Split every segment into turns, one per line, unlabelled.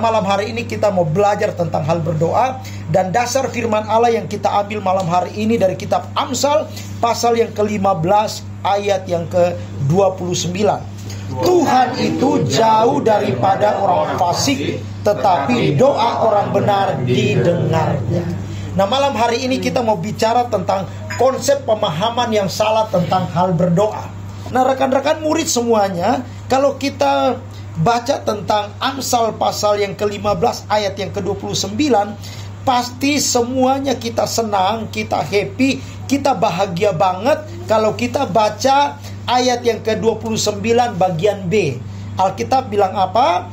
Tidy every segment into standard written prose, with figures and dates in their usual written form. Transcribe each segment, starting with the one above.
malam hari ini kita mau belajar tentang hal berdoa. Dan dasar firman Allah yang kita ambil malam hari ini dari kitab Amsal pasal yang ke-15 ayat yang ke-29. Tuhan itu jauh daripada orang fasik, tetapi doa orang benar didengarnya. Nah, malam hari ini kita mau bicara tentang konsep pemahaman yang salah tentang hal berdoa. Nah, rekan-rekan murid semuanya, kalau kita baca tentang Amsal pasal yang ke-15 ayat yang ke-29, pasti semuanya kita senang, kita happy, kita bahagia banget kalau kita baca ayat yang ke-29 bagian B. Alkitab bilang apa?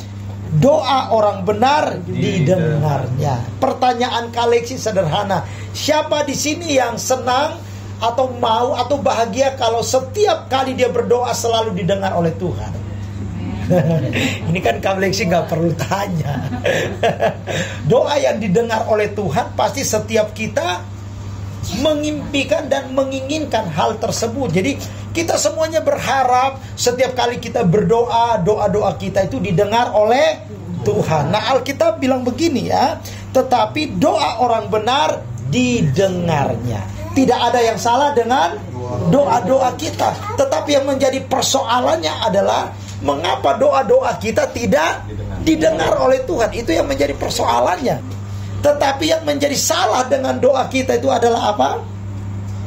Doa orang benar didengarnya. Pertanyaan Kaleksi sederhana. Siapa di sini yang senang atau mau atau bahagia kalau setiap kali dia berdoa selalu didengar oleh Tuhan? Ini kan Kaleksi gak perlu tanya. Doa yang didengar oleh Tuhan pasti setiap kita mengimpikan dan menginginkan hal tersebut. Jadi kita semuanya berharap setiap kali kita berdoa, doa-doa kita itu didengar oleh Tuhan. Nah, Alkitab bilang begini ya, tetapi doa orang benar didengarnya. Tidak ada yang salah dengan doa-doa kita. Tetapi yang menjadi persoalannya adalah mengapa doa-doa kita tidak didengar oleh Tuhan. Itu yang menjadi persoalannya. Tetapi yang menjadi salah dengan doa kita itu adalah apa?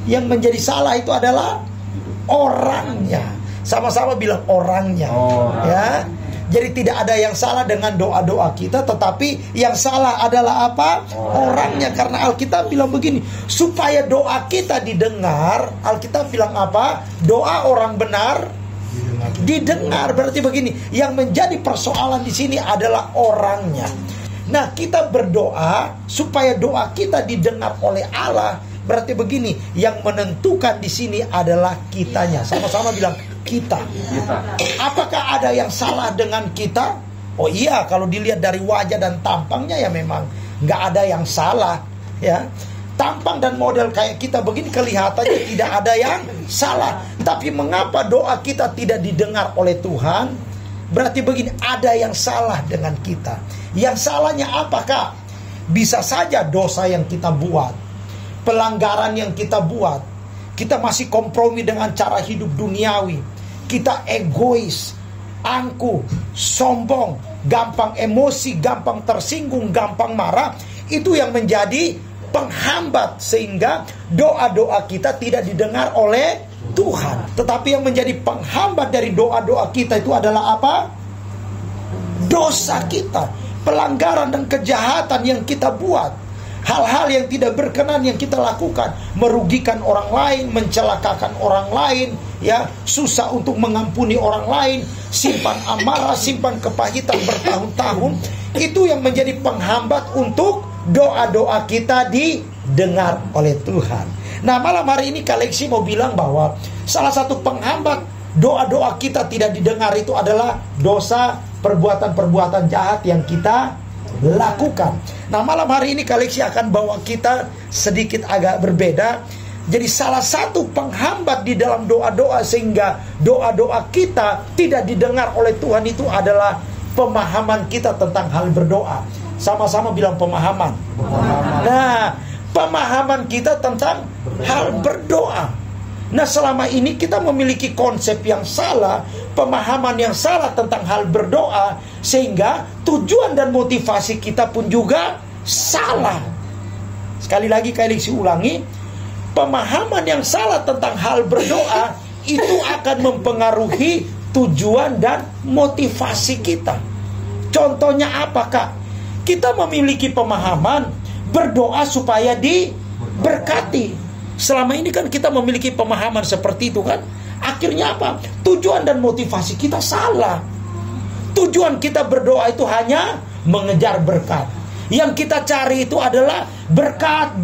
Yang menjadi salah itu adalah orangnya. Sama-sama bilang orangnya. Ya. Jadi tidak ada yang salah dengan doa-doa kita, tetapi yang salah adalah apa? Orangnya. Karena Alkitab bilang begini, supaya doa kita didengar, Alkitab bilang apa? Doa orang benar didengar. Berarti begini, yang menjadi persoalan di sini adalah orangnya. Nah, kita berdoa supaya doa kita didengar oleh Allah. Berarti begini, yang menentukan di sini adalah kitanya. Sama-sama bilang kita. Apakah ada yang salah dengan kita? Oh iya, kalau dilihat dari wajah dan tampangnya ya memang nggak ada yang salah. Ya, tampang dan model kayak kita begini kelihatannya tidak ada yang salah. Tapi mengapa doa kita tidak didengar oleh Tuhan? Berarti begini, ada yang salah dengan kita. Yang salahnya apakah? Bisa saja dosa yang kita buat, pelanggaran yang kita buat, kita masih kompromi dengan cara hidup duniawi, kita egois, angkuh, sombong, gampang emosi, gampang tersinggung, gampang marah. Itu yang menjadi penghambat sehingga doa-doa kita tidak didengar oleh Tuhan. Tetapi yang menjadi penghambat dari doa-doa kita itu adalah apa? Dosa kita, pelanggaran dan kejahatan yang kita buat, hal-hal yang tidak berkenan yang kita lakukan, merugikan orang lain, mencelakakan orang lain, ya, susah untuk mengampuni orang lain, simpan amarah, simpan kepahitan bertahun-tahun. Itu yang menjadi penghambat untuk doa-doa kita didengar oleh Tuhan. Nah, malam hari ini Kaleksi mau bilang bahwa salah satu penghambat doa-doa kita tidak didengar itu adalah dosa, perbuatan-perbuatan jahat yang kita lakukan. Nah, malam hari ini Kaleksi akan bawa kita sedikit agak berbeda. Jadi salah satu penghambat di dalam doa-doa sehingga doa-doa kita tidak didengar oleh Tuhan itu adalah pemahaman kita tentang hal berdoa. Sama-sama bilang pemahaman. Nah, pemahaman kita tentang hal berdoa. Nah, selama ini kita memiliki konsep yang salah, pemahaman yang salah tentang hal berdoa, sehingga tujuan dan motivasi kita pun juga salah. Sekali lagi Kaleksi ulangi, pemahaman yang salah tentang hal berdoa itu akan mempengaruhi tujuan dan motivasi kita. Contohnya apakah? Kita memiliki pemahaman berdoa supaya diberkati. Selama ini kan kita memiliki pemahaman seperti itu kan. Akhirnya apa? Tujuan dan motivasi kita salah. Tujuan kita berdoa itu hanya mengejar berkat. Yang kita cari itu adalah berkat.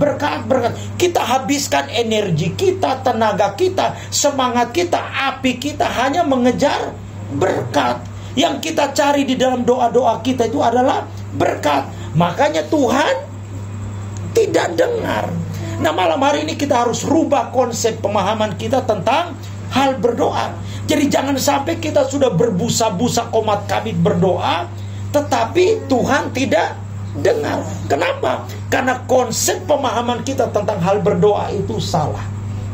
Kita habiskan energi kita, tenaga kita, semangat kita, api kita hanya mengejar berkat. Yang kita cari di dalam doa-doa kita itu adalah berkat. Makanya Tuhan tidak dengar. Nah, malam hari ini kita harus rubah konsep pemahaman kita tentang hal berdoa. Jadi jangan sampai kita sudah berbusa-busa komat kamit berdoa, tetapi Tuhan tidak dengar. Kenapa? Karena konsep pemahaman kita tentang hal berdoa itu salah.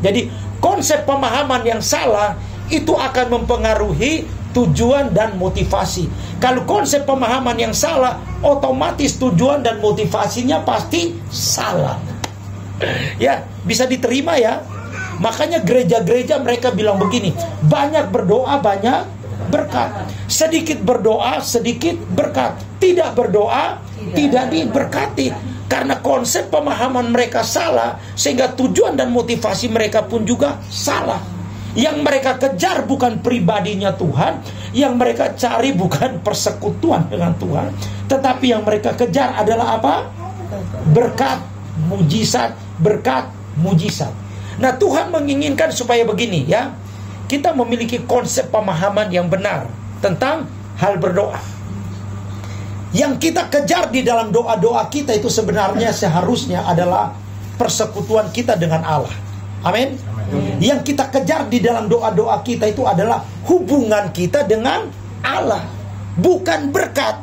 Jadi konsep pemahaman yang salah itu akan mempengaruhi tujuan dan motivasi. Kalau konsep pemahaman yang salah, otomatis tujuan dan motivasinya pasti salah. Ya, bisa diterima ya. Makanya gereja-gereja mereka bilang begini, banyak berdoa, banyak berkat. Sedikit berdoa, sedikit berkat. Tidak berdoa, tidak diberkati. Karena konsep pemahaman mereka salah, sehingga tujuan dan motivasi mereka pun juga salah. Yang mereka kejar bukan pribadinya Tuhan, yang mereka cari bukan persekutuan dengan Tuhan, tetapi yang mereka kejar adalah apa? Berkat, mujizat, berkat, mujizat. Nah, Tuhan menginginkan supaya begini ya, kita memiliki konsep pemahaman yang benar tentang hal berdoa. Yang kita kejar di dalam doa-doa kita itu sebenarnya seharusnya adalah persekutuan kita dengan Allah. Amin. Yang kita kejar di dalam doa-doa kita itu adalah hubungan kita dengan Allah. Bukan berkat,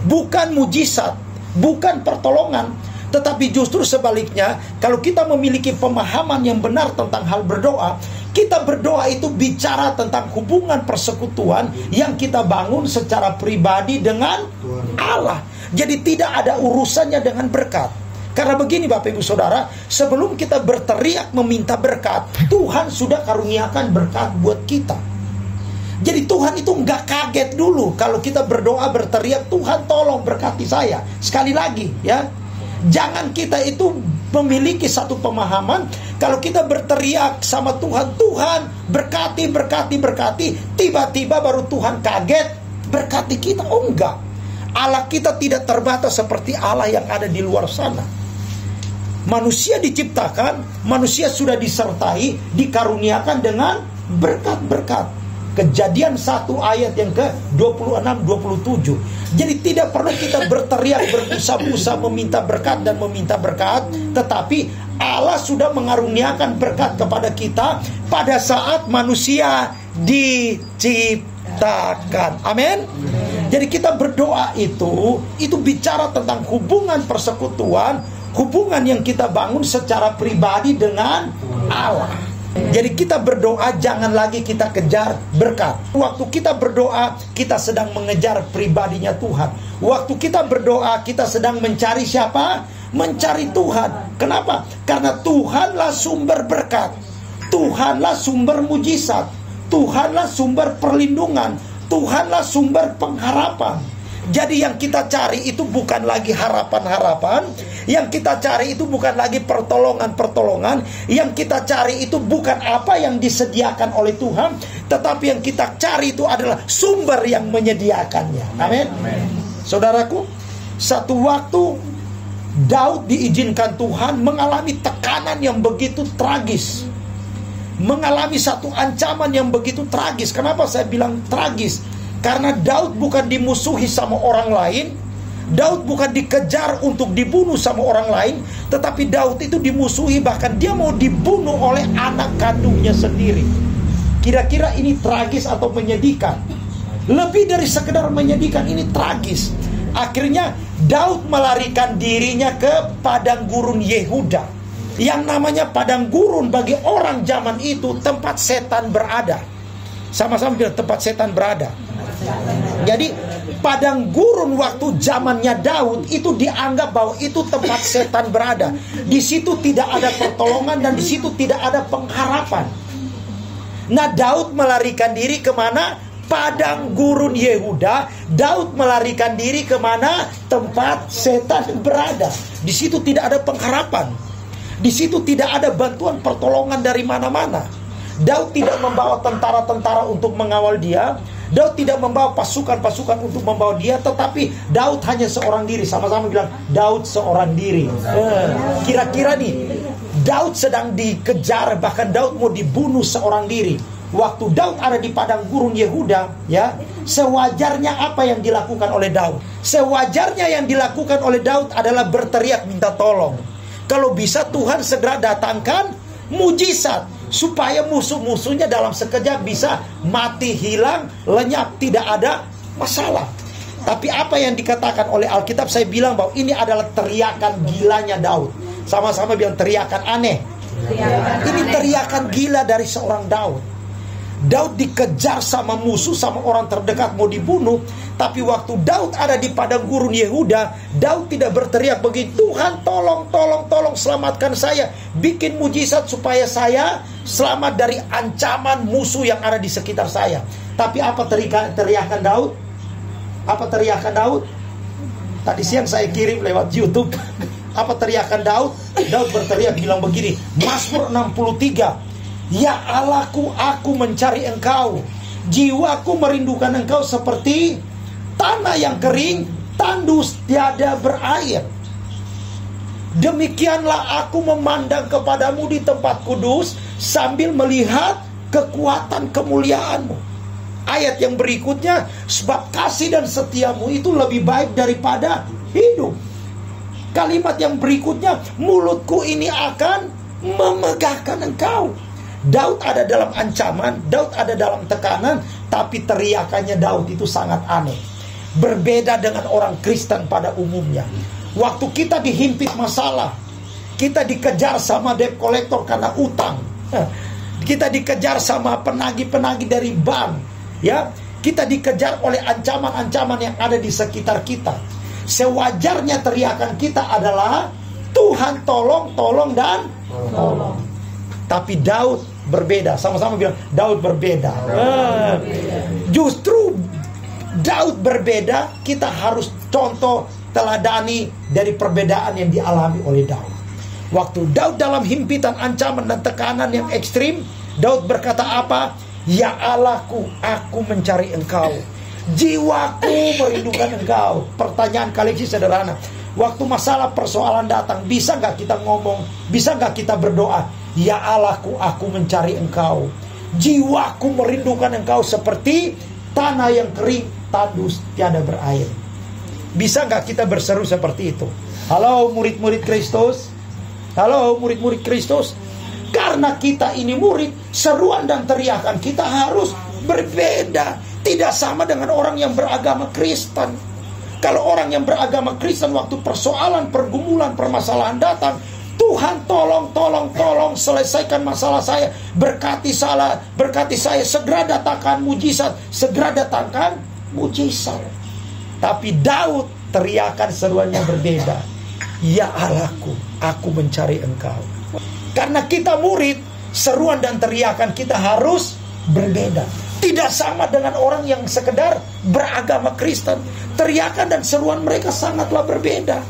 bukan mujizat, bukan pertolongan. Tetapi justru sebaliknya, kalau kita memiliki pemahaman yang benar tentang hal berdoa, kita berdoa itu bicara tentang hubungan persekutuan yang kita bangun secara pribadi dengan Allah. Jadi tidak ada urusannya dengan berkat. Karena begini Bapak Ibu Saudara, sebelum kita berteriak meminta berkat, Tuhan sudah karuniakan berkat buat kita. Jadi Tuhan itu nggak kaget dulu kalau kita berdoa berteriak, Tuhan tolong berkati saya. Sekali lagi ya, jangan kita itu memiliki satu pemahaman, kalau kita berteriak sama Tuhan, Tuhan berkati, berkati, berkati, tiba-tiba baru Tuhan kaget berkati kita. Oh enggak, Allah kita tidak terbatas seperti Allah yang ada di luar sana. Manusia diciptakan, manusia sudah disertai, dikaruniakan dengan berkat-berkat. Kejadian 1 ayat yang ke-26-27. Jadi tidak perlu kita berteriak, berbusa-busa meminta berkat dan meminta berkat, tetapi Allah sudah mengaruniakan berkat kepada kita pada saat manusia diciptakan. Amin. Jadi kita berdoa itu bicara tentang hubungan persekutuan, hubungan yang kita bangun secara pribadi dengan Allah. Jadi kita berdoa jangan lagi kita kejar berkat. Waktu kita berdoa kita sedang mengejar pribadinya Tuhan. Waktu kita berdoa kita sedang mencari siapa? Mencari Tuhan. Kenapa? Karena Tuhanlah sumber berkat, Tuhanlah sumber mujizat, Tuhanlah sumber perlindungan, Tuhanlah sumber pengharapan. Jadi yang kita cari itu bukan lagi harapan-harapan, yang kita cari itu bukan lagi pertolongan-pertolongan, yang kita cari itu bukan apa yang disediakan oleh Tuhan, tetapi yang kita cari itu adalah sumber yang menyediakannya. Amin. Saudaraku, satu waktu Daud diizinkan Tuhan mengalami tekanan yang begitu tragis, mengalami satu ancaman yang begitu tragis. Kenapa saya bilang tragis? Karena Daud bukan dimusuhi sama orang lain, Daud bukan dikejar untuk dibunuh sama orang lain, tetapi Daud itu dimusuhi, bahkan dia mau dibunuh oleh anak kandungnya sendiri. Kira-kira ini tragis atau menyedihkan? Lebih dari sekedar menyedihkan, ini tragis. Akhirnya Daud melarikan dirinya ke padang gurun Yehuda. Yang namanya padang gurun bagi orang zaman itu tempat setan berada. Sama-sama bilang tempat setan berada. Jadi padang gurun waktu zamannya Daud itu dianggap bahwa itu tempat setan berada. Di situ tidak ada pertolongan dan di situ tidak ada pengharapan. Nah, Daud melarikan diri kemana? Padang gurun Yehuda. Daud melarikan diri kemana? Tempat setan berada. Di situ tidak ada pengharapan. Di situ tidak ada bantuan pertolongan dari mana-mana. Daud tidak membawa tentara-tentara untuk mengawal dia. Daud tidak membawa pasukan-pasukan untuk membawa dia, tetapi Daud hanya seorang diri. Sama-sama bilang, Daud seorang diri. Kira-kira nih, Daud sedang dikejar, bahkan Daud mau dibunuh seorang diri. Waktu Daud ada di padang gurun Yehuda, ya, sewajarnya apa yang dilakukan oleh Daud? Sewajarnya yang dilakukan oleh Daud adalah berteriak minta tolong. Kalau bisa Tuhan segera datangkan mujizat, supaya musuh-musuhnya dalam sekejap bisa mati, hilang, lenyap, tidak ada masalah. Tapi apa yang dikatakan oleh Alkitab, saya bilang bahwa ini adalah teriakan gilanya Daud. Sama-sama bilang teriakan aneh. Ini teriakan gila dari seorang Daud. Daud dikejar sama musuh, sama orang terdekat mau dibunuh. Tapi waktu Daud ada di padang gurun Yehuda, Daud tidak berteriak begini, Tuhan tolong, tolong, tolong selamatkan saya, bikin mujizat supaya saya selamat dari ancaman musuh yang ada di sekitar saya. Tapi apa teriakan Daud? Apa teriakan Daud? Tadi siang saya kirim lewat YouTube. Apa teriakan Daud? Daud berteriak bilang begini, Mazmur 63, ya Allahku, aku mencari Engkau, jiwaku merindukan Engkau seperti tanah yang kering, tandus tiada berair. Demikianlah aku memandang kepadamu di tempat kudus, sambil melihat kekuatan kemuliaan-Mu. Ayat yang berikutnya, sebab kasih dan setiamu itu lebih baik daripada hidup. Kalimat yang berikutnya, mulutku ini akan memegahkan Engkau. Daud ada dalam ancaman, Daud ada dalam tekanan, tapi teriakannya Daud itu sangat aneh. Berbeda dengan orang Kristen pada umumnya. Waktu kita dihimpit masalah, kita dikejar sama debt collector karena utang, kita dikejar sama penagih-penagih dari bank, ya, kita dikejar oleh ancaman-ancaman yang ada di sekitar kita. Sewajarnya teriakan kita adalah Tuhan tolong, tolong, dan tolong. Tapi Daud berbeda. Sama-sama bilang Daud berbeda. Justru Daud berbeda. Kita harus contoh teladani dari perbedaan yang dialami oleh Daud. Waktu Daud dalam himpitan, ancaman, dan tekanan yang ekstrim, Daud berkata apa? Ya Allahku, aku mencari Engkau, jiwaku merindukan Engkau. Pertanyaan kali ini sederhana. Waktu masalah persoalan datang, bisa gak kita ngomong? Bisa gak kita berdoa? Ya Allahku, aku mencari Engkau, jiwaku merindukan Engkau seperti tanah yang kering, tandus tiada berair. Bisa gak kita berseru seperti itu? Halo murid-murid Kristus, halo murid-murid Kristus. Karena kita ini murid, seruan dan teriakan kita harus berbeda. Tidak sama dengan orang yang beragama Kristen. Kalau orang yang beragama Kristen, waktu persoalan, pergumulan, permasalahan datang, Tuhan tolong, tolong, tolong selesaikan masalah saya, berkati saya, segera datangkan mujizat, segera datangkan mujizat. Tapi Daud teriakan seruannya berbeda. Ya Allahku, aku mencari Engkau. Karena kita murid, seruan dan teriakan kita harus berbeda. Tidak sama dengan orang yang sekedar beragama Kristen. Teriakan dan seruan mereka sangatlah berbeda.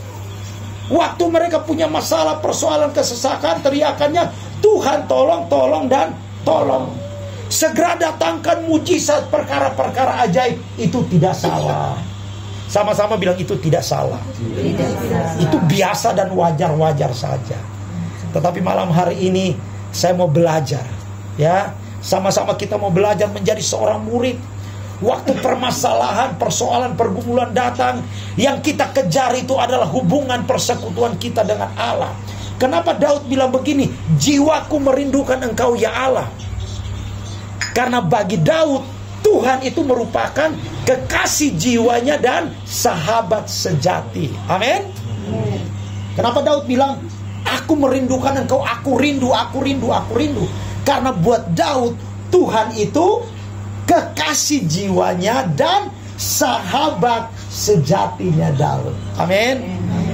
Waktu mereka punya masalah, persoalan, kesesakan, teriakannya Tuhan tolong, tolong, dan tolong. Segera datangkan mujizat, perkara-perkara ajaib. Itu tidak salah. Sama-sama bilang itu tidak salah. Itu biasa dan wajar-wajar saja. Tetapi malam hari ini saya mau belajar, ya. Sama-sama kita mau belajar menjadi seorang murid. Waktu permasalahan, persoalan, pergumulan datang, yang kita kejar itu adalah hubungan persekutuan kita dengan Allah. Kenapa Daud bilang begini? Jiwaku merindukan Engkau ya Allah. Karena bagi Daud, Tuhan itu merupakan kekasih jiwanya dan sahabat sejati. Amin. Kenapa Daud bilang, aku merindukan Engkau, aku rindu, aku rindu, aku rindu. Karena buat Daud, Tuhan itu kekasih jiwanya dan sahabat sejatinya Daud. Amin.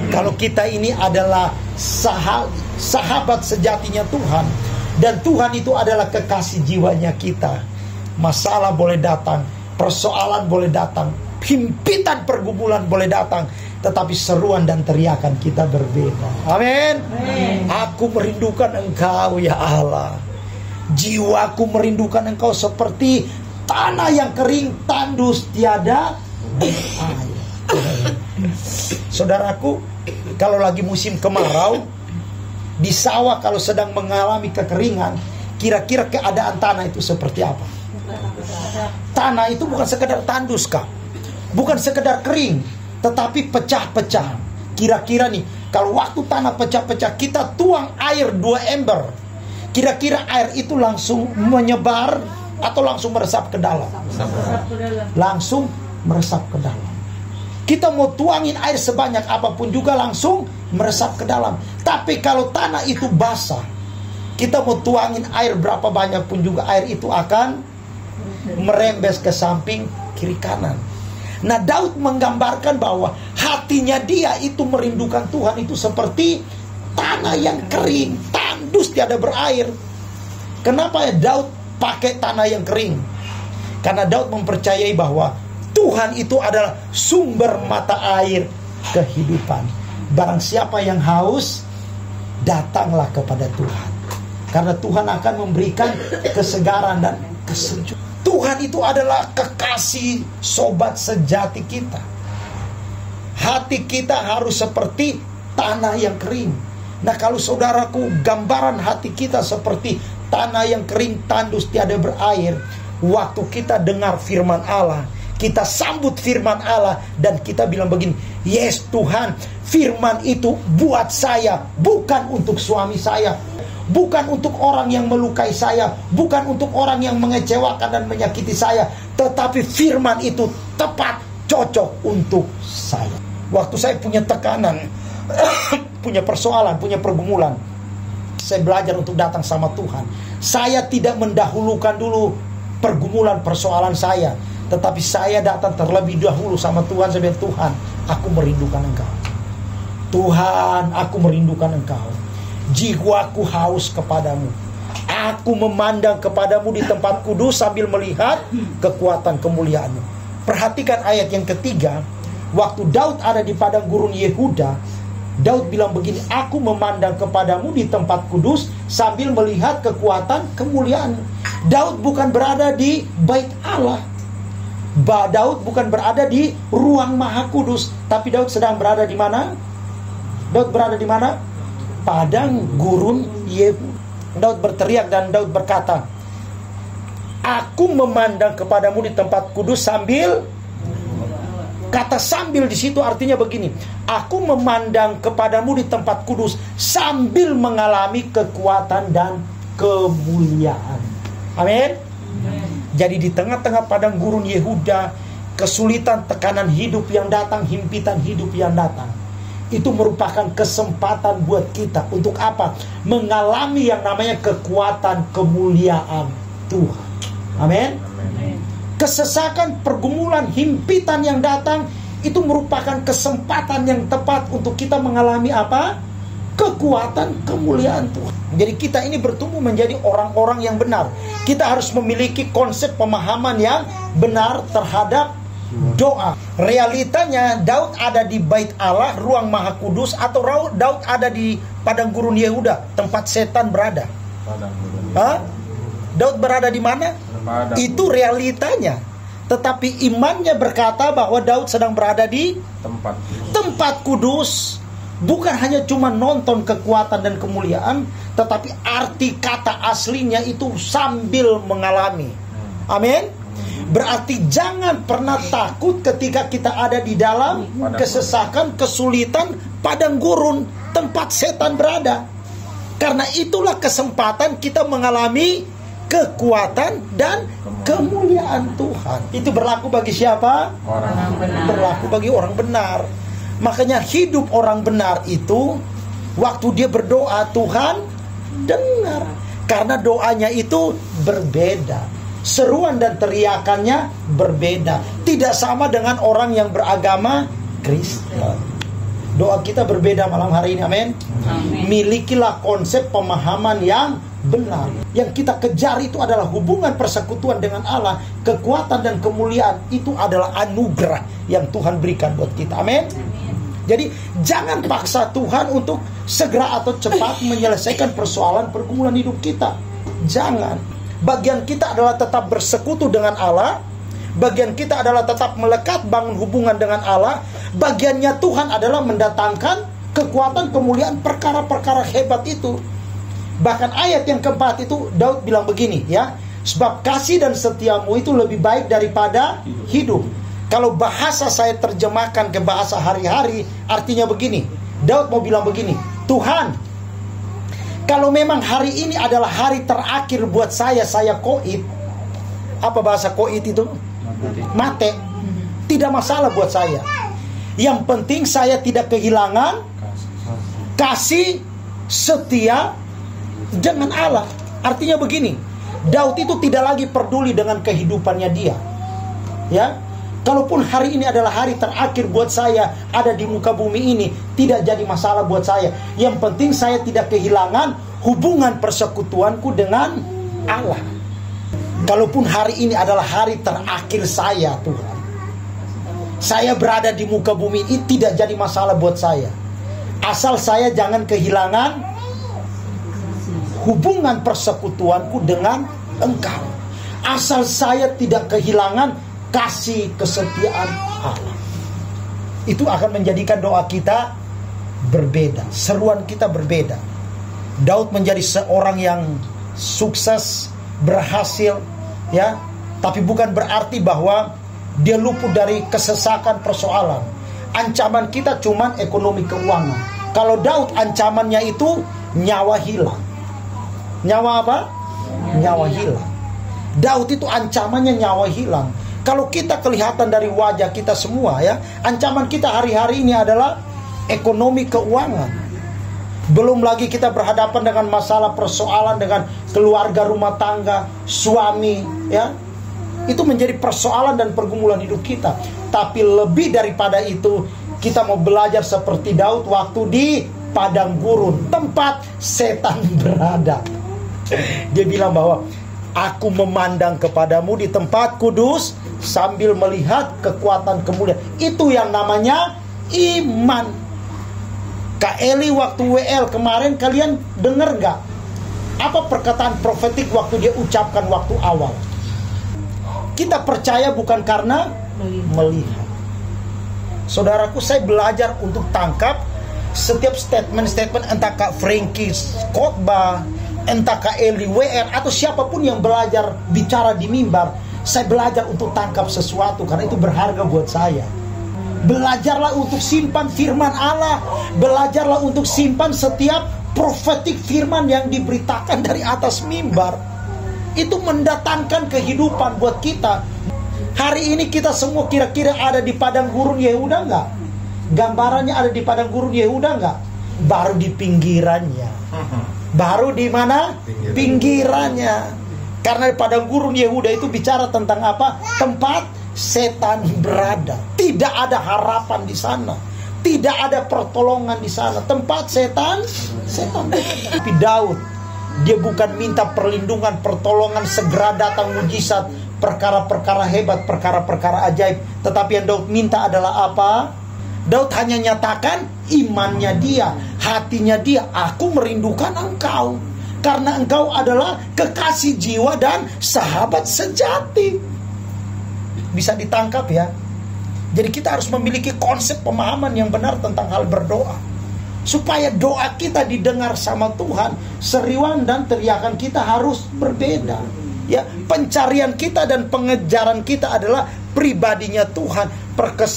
Kalau kita ini adalah sahabat sejatinya Tuhan, dan Tuhan itu adalah kekasih jiwanya kita, masalah boleh datang, persoalan boleh datang, himpitan pergumulan boleh datang, tetapi seruan dan teriakan kita berbeda. Amin. Aku merindukan Engkau ya Allah, jiwaku merindukan Engkau seperti tanah yang kering, tandus tiada air. Saudaraku, kalau lagi musim kemarau, di sawah kalau sedang mengalami kekeringan, kira-kira keadaan tanah itu seperti apa? Tanah itu bukan sekedar tandus, Kak. Bukan sekedar kering, tetapi pecah-pecah. Kira-kira nih, kalau waktu tanah pecah-pecah, kita tuang air 2 ember, kira-kira air itu langsung menyebar atau langsung meresap ke dalam? Langsung meresap ke dalam. Kita mau tuangin air sebanyak apapun juga langsung meresap ke dalam. Tapi kalau tanah itu basah, kita mau tuangin air berapa banyak pun juga air itu akan merembes ke samping kiri kanan. Nah, Daud menggambarkan bahwa hatinya dia itu merindukan Tuhan itu seperti tanah yang kering, tandus tiada berair. Kenapa ya Daud pakai tanah yang kering? Karena Daud mempercayai bahwa Tuhan itu adalah sumber mata air kehidupan. Barang siapa yang haus, datanglah kepada Tuhan. Karena Tuhan akan memberikan kesegaran dan kesejukan. Tuhan itu adalah kekasih sobat sejati kita. Hati kita harus seperti tanah yang kering. Nah, kalau saudaraku, gambaran hati kita seperti tanah yang kering, tandus, tiada berair. Waktu kita dengar firman Allah, kita sambut firman Allah, dan kita bilang begini, yes Tuhan, firman itu buat saya, bukan untuk suami saya, bukan untuk orang yang melukai saya, bukan untuk orang yang mengecewakan dan menyakiti saya, tetapi firman itu tepat, cocok untuk saya. Waktu saya punya tekanan, punya persoalan, punya pergumulan, saya belajar untuk datang sama Tuhan. Saya tidak mendahulukan dulu pergumulan persoalan saya, tetapi saya datang terlebih dahulu sama Tuhan. Saya bilang, Tuhan, aku merindukan Engkau. Tuhan, aku merindukan Engkau. Jiwaku haus kepadamu. Aku memandang kepadamu di tempat kudus sambil melihat kekuatan kemuliaan-Mu. Perhatikan ayat yang ketiga. Waktu Daud ada di padang gurun Yehuda, Daud bilang begini, aku memandang kepadamu di tempat kudus sambil melihat kekuatan kemuliaan. Daud bukan berada di bait Allah. Daud bukan berada di ruang maha kudus, tapi Daud sedang berada di mana? Daud berada di mana? Padang gurun Yehuda. Daud berteriak dan Daud berkata, aku memandang kepadamu di tempat kudus sambil. Kata sambil di situ artinya begini, aku memandang kepadamu di tempat kudus sambil mengalami kekuatan dan kemuliaan. Amin. Jadi di tengah-tengah padang gurun Yehuda, kesulitan, tekanan hidup yang datang, himpitan hidup yang datang, itu merupakan kesempatan buat kita untuk apa? Mengalami yang namanya kekuatan kemuliaan Tuhan. Amin. Kesesakan, pergumulan, himpitan yang datang, itu merupakan kesempatan yang tepat untuk kita mengalami apa? Kekuatan kemuliaan Tuhan. Jadi kita ini bertumbuh menjadi orang-orang yang benar. Kita harus memiliki konsep pemahaman yang benar terhadap doa. Realitanya Daud ada di bait Allah, ruang maha kudus, atau Daud ada di padang gurun Yehuda, tempat setan berada. Daud berada di mana? Itu realitanya. Tetapi imannya berkata bahwa Daud sedang berada di tempat kudus. Bukan hanya cuma nonton kekuatan dan kemuliaan, tetapi arti kata aslinya itu sambil mengalami. Amin. Berarti jangan pernah takut ketika kita ada di dalam kesesakan, kesulitan, padang gurun, tempat setan berada. Karena itulah kesempatan kita mengalami kekuatan dan kemuliaan Tuhan. Itu berlaku bagi siapa? Orang benar. Berlaku bagi orang benar. Makanya hidup orang benar itu, waktu dia berdoa, Tuhan dengar. Karena doanya itu berbeda. Seruan dan teriakannya berbeda. Tidak sama dengan orang yang beragama Kristen. Doa kita berbeda malam hari ini, amin. Milikilah konsep pemahaman yang benar. Yang kita kejar itu adalah hubungan persekutuan dengan Allah. Kekuatan dan kemuliaan itu adalah anugerah yang Tuhan berikan buat kita, amin. Jadi jangan paksa Tuhan untuk segera atau cepat menyelesaikan persoalan pergumulan hidup kita. Jangan. Bagian kita adalah tetap bersekutu dengan Allah. Bagian kita adalah tetap melekat, bangun hubungan dengan Allah. Bagiannya Tuhan adalah mendatangkan kekuatan, kemuliaan, perkara-perkara hebat itu. Bahkan ayat yang keempat itu Daud bilang begini ya, sebab kasih dan setiamu itu lebih baik daripada hidup. Kalau bahasa saya terjemahkan ke bahasa hari-hari, artinya begini. Daud mau bilang begini, Tuhan, kalau memang hari ini adalah hari terakhir buat saya koit. Apa bahasa koit itu? Mate. Tidak masalah buat saya. Yang penting saya tidak kehilangan kasih setia dengan Allah. Artinya begini, Daud itu tidak lagi peduli dengan kehidupannya dia. Ya, kalaupun hari ini adalah hari terakhir buat saya ada di muka bumi ini, tidak jadi masalah buat saya. Yang penting saya tidak kehilangan hubungan persekutuanku dengan Allah. Kalaupun hari ini adalah hari terakhir saya, Tuhan, saya berada di muka bumi ini tidak jadi masalah buat saya. Asal saya jangan kehilangan hubungan persekutuanku dengan Engkau. Asal saya tidak kehilangan kasih kesetiaan Allah. Itu akan menjadikan doa kita berbeda, seruan kita berbeda. Daud menjadi seorang yang sukses, berhasil, ya, tapi bukan berarti bahwa dia luput dari kesesakan persoalan. Ancaman kita cuman ekonomi keuangan. Kalau Daud ancamannya itu nyawa hilang. Nyawa apa? Nyawa hilang. Daud itu ancamannya nyawa hilang. Kalau kita kelihatan dari wajah kita semua, ya, ancaman kita hari-hari ini adalah ekonomi keuangan. Belum lagi kita berhadapan dengan masalah persoalan dengan keluarga, rumah tangga, suami, ya. Itu menjadi persoalan dan pergumulan hidup kita. Tapi lebih daripada itu, kita mau belajar seperti Daud waktu di padang gurun, tempat setan berada. Dia bilang bahwa aku memandang kepadamu di tempat kudus sambil melihat kekuatan kemuliaan. Itu yang namanya iman. Kak Eli waktu WL kemarin, kalian dengar gak? Apa perkataan profetik waktu dia ucapkan waktu awal? Kita percaya bukan karena melihat. Saudaraku, saya belajar untuk tangkap setiap statement-statement, entah Kak Frankie khotbah, entah Kak Eli WR, atau siapapun yang belajar bicara di mimbar. Saya belajar untuk tangkap sesuatu karena itu berharga buat saya. Belajarlah untuk simpan firman Allah. Belajarlah untuk simpan setiap profetik firman yang diberitakan dari atas mimbar. Itu mendatangkan kehidupan buat kita. Hari ini kita semua kira-kira ada di padang gurun Yehuda enggak? Gambarannya ada di padang gurun Yehuda enggak? Baru di pinggirannya. Baru di mana? Pinggirannya. Karena padang gurun Yehuda itu bicara tentang apa? Tempat setan berada. Tidak ada harapan di sana. Tidak ada pertolongan di sana. Tempat setan berada. Tapi Daud, dia bukan minta perlindungan, pertolongan, segera datang mujizat, perkara-perkara hebat, perkara-perkara ajaib. Tetapi yang Daud minta adalah apa? Daud hanya nyatakan imannya dia, hatinya dia. Aku merindukan engkau, karena engkau adalah kekasih jiwa dan sahabat sejati. Bisa ditangkap ya. Jadi kita harus memiliki konsep pemahaman yang benar tentang hal berdoa, supaya doa kita didengar sama Tuhan. Seruan dan teriakan kita harus berbeda. Ya, pencarian kita dan pengejaran kita adalah pribadinya Tuhan,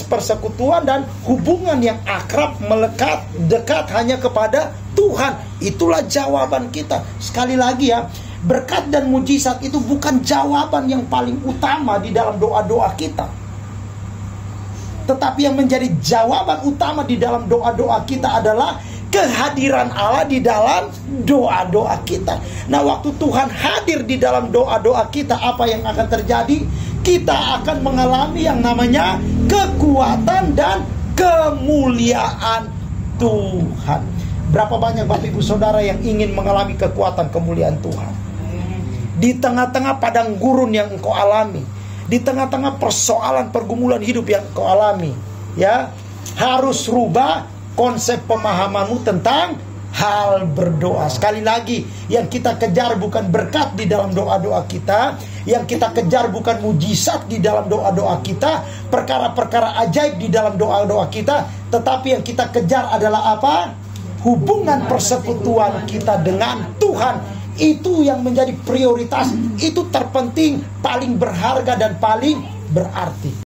persekutuan dan hubungan yang akrab, melekat, dekat hanya kepada Tuhan. Itulah jawaban kita. Sekali lagi ya, berkat dan mujizat itu bukan jawaban yang paling utama di dalam doa-doa kita. Tetapi yang menjadi jawaban utama di dalam doa-doa kita adalah kehadiran Allah di dalam doa-doa kita. Nah, waktu Tuhan hadir di dalam doa-doa kita, apa yang akan terjadi? Kita akan mengalami yang namanya kekuatan dan kemuliaan Tuhan. Berapa banyak Bapak Ibu Saudara yang ingin mengalami kekuatan kemuliaan Tuhan? Di tengah-tengah padang gurun yang engkau alami, di tengah-tengah persoalan pergumulan hidup yang engkau alami, ya, harus rubah konsep pemahamanmu tentang hal berdoa. Sekali lagi, yang kita kejar bukan berkat di dalam doa-doa kita, yang kita kejar bukan mujizat di dalam doa-doa kita, perkara-perkara ajaib di dalam doa-doa kita, tetapi yang kita kejar adalah apa? Hubungan persekutuan kita dengan Tuhan. Itu yang menjadi prioritas, itu terpenting, paling berharga dan paling berarti.